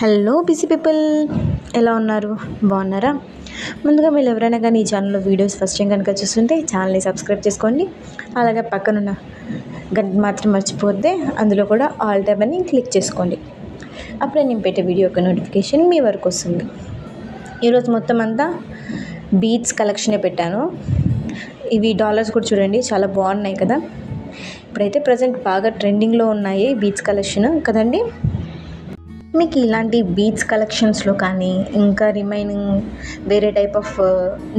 Hello busy people, ఎలా ఉన్నారు? బాగున్నారా? ముందుగా మీరు ఎవరైనా కానీ ఈ ఛానల్లో వీడియోస్ ఫస్ట్ టైం కనుక చూస్తుంటే ఛానల్ని సబ్స్క్రైబ్ చేసుకోండి. అలాగే పక్కనున్న గంట మాత్రం మర్చిపోతే అందులో కూడా ఆల్ ట్యాబ్ అని క్లిక్ చేసుకోండి. అప్పుడే నేను పెట్టే వీడియో యొక్క నోటిఫికేషన్ మీ వరకు వస్తుంది. ఈరోజు మొత్తం అంతా బీడ్స్ కలెక్షనే పెట్టాను. ఇవి డాలర్స్ కూడా చూడండి, చాలా బాగున్నాయి కదా. ఇప్పుడైతే ప్రజెంట్ బాగా ట్రెండింగ్లో ఉన్నాయి బీడ్స్ కలెక్షన్ కదండి. మీకు ఇలాంటి బీడ్స్ కలెక్షన్స్లో కానీ ఇంకా రిమైనింగ్ వేరే టైప్ ఆఫ్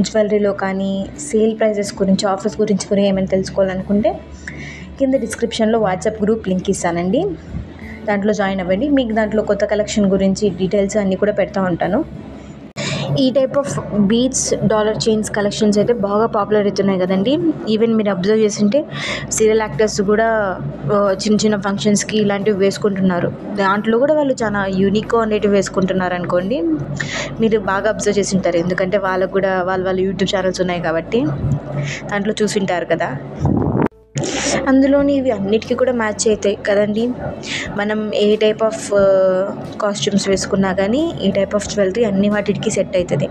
జ్యువెలరీలో కానీ సేల్ ప్రైజెస్ గురించి, ఆఫర్స్ గురించి కూడా ఏమైనా తెలుసుకోవాలనుకుంటే కింద డిస్క్రిప్షన్లో వాట్సాప్ గ్రూప్ లింక్ ఇస్తానండి. దాంట్లో జాయిన్ అవ్వండి. మీకు దాంట్లో కొత్త కలెక్షన్ గురించి డీటెయిల్స్ అన్నీ కూడా పెడతా ఉంటాను. ఈ type of beads dollar chains collections అయితే బాగా పాపులర్ అవుతున్నాయి కదండి. ఈవెన్ మీరు అబ్జర్వ్ చేస్తుంటే సీరియల్ యాక్టర్స్ కూడా చిన్న చిన్న ఫంక్షన్స్కి ఇలాంటివి వేసుకుంటున్నారు. దాంట్లో కూడా వాళ్ళు చాలా యూనిక్గా ఉండేటివి వేసుకుంటున్నారు అనుకోండి. మీరు బాగా అబ్జర్వ్ చేసి ఉంటారు, ఎందుకంటే వాళ్ళకు కూడా వాళ్ళ యూట్యూబ్ ఛానల్స్ ఉన్నాయి కాబట్టి దాంట్లో చూసింటారు కదా. అందులోని ఇవి అన్నిటికీ కూడా మ్యాచ్ అవుతాయి కదండి. మనం ఏ టైప్ ఆఫ్ కాస్ట్యూమ్స్ వేసుకున్నా కానీ ఈ టైప్ ఆఫ్ జ్యువెలరీ అన్ని వాటికి సెట్ అవుతుంది.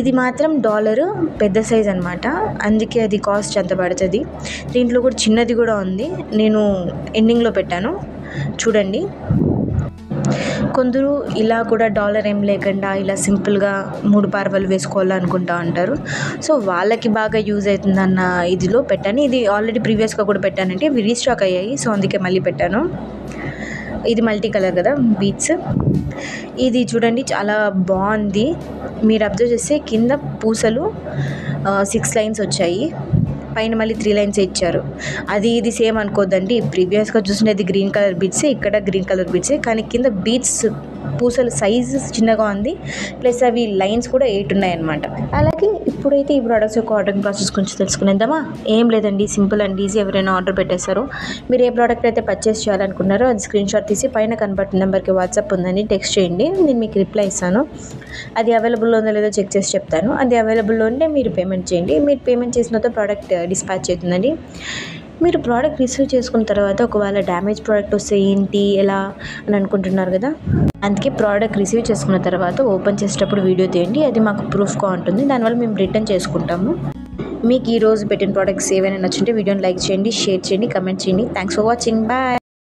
ఇది మాత్రం డాలరు పెద్ద సైజ్ అనమాట, అందుకే అది కాస్ట్ అంత పడుతుంది. దీంట్లో కూడా చిన్నది కూడా ఉంది, నేను ఎండింగ్లో పెట్టాను చూడండి. కొందరు ఇలా కూడా డాలర్ ఏం లేకుండా ఇలా సింపుల్గా 3 పార్వలు వేసుకోవాలనుకుంటా ఉంటారు. సో వాళ్ళకి బాగా యూజ్ అవుతుందన్న ఇదిలో పెట్టాను. ఇది ఆల్రెడీ ప్రీవియస్గా కూడా పెట్టానంటే ఇవి రీస్టాక్ అయ్యాయి, సో అందుకే మళ్ళీ పెట్టాను. ఇది మల్టీ కలర్ కదా బీడ్స్. ఇది చూడండి చాలా బాగుంది. మీరు అబ్జర్వ్ చేస్తే కింద పూసలు 6 లైన్స్ వచ్చాయి, పైన మళ్ళీ 3 లైన్స్ ఇచ్చారు. ఇది సేమ్ అనుకోద్దండి, ప్రీవియస్గా చూసినది గ్రీన్ కలర్ బీడ్సే, ఇక్కడ గ్రీన్ కలర్ బీడ్సే, కానీ కింద బీడ్స్ పూసల సైజు చిన్నగా ఉంది, ప్లస్ అవి లైన్స్ కూడా 8 ఉన్నాయన్నమాట. అలాగే ఇప్పుడైతే ఈ ప్రోడక్ట్స్ యొక్క ఆర్డరింగ్ ప్రాసెస్ గురించి తెలుసుకునేద్దామా? ఏం లేదండి, సింపుల్ అండ్ ఈజీ. ఎవరైనా ఆర్డర్ పెట్టేస్తారో, మీరు ఏ ప్రోడక్ట్ అయితే పర్చేస్ చేయాలనుకున్నారో అది స్క్రీన్ షాట్ తీసి పైన కనబడుతున్న నెంబర్కి వాట్సాప్ ఉందని టెక్స్ట్ చేయండి, నేను మీకు రిప్లై ఇస్తాను. అది అవైలబుల్లో ఉందో లేదో చెక్ చేసి చెప్తాను. అది అవైలబుల్లో ఉంటే మీరు పేమెంట్ చేయండి. మీరు పేమెంట్ చేసిన తర్వాత ప్రోడక్ట్ డిస్పాచ్ అవుతుందండి. మీరు ప్రోడక్ట్ రిసీవ్ చేసుకున్న తర్వాత ఒకవేళ డ్యామేజ్ ప్రోడక్ట్ వస్తే ఏంటి ఎలా అని అనుకుంటున్నారు కదా, అందుకే ప్రోడక్ట్ రిసీవ్ చేసుకున్న తర్వాత ఓపెన్ చేసేటప్పుడు వీడియో తీయండి, అది మాకు ప్రూఫ్గా ఉంటుంది. దానివల్ల మేము రిటర్న్ చేసుకుంటాము. మీకు ఈరోజు పెట్టిన ప్రోడక్ట్స్ ఏవైనా నచ్చుంటే వీడియోని లైక్ చేయండి, షేర్ చేయండి, కమెంట్ చేయండి. Thanks for watching. బాయ్.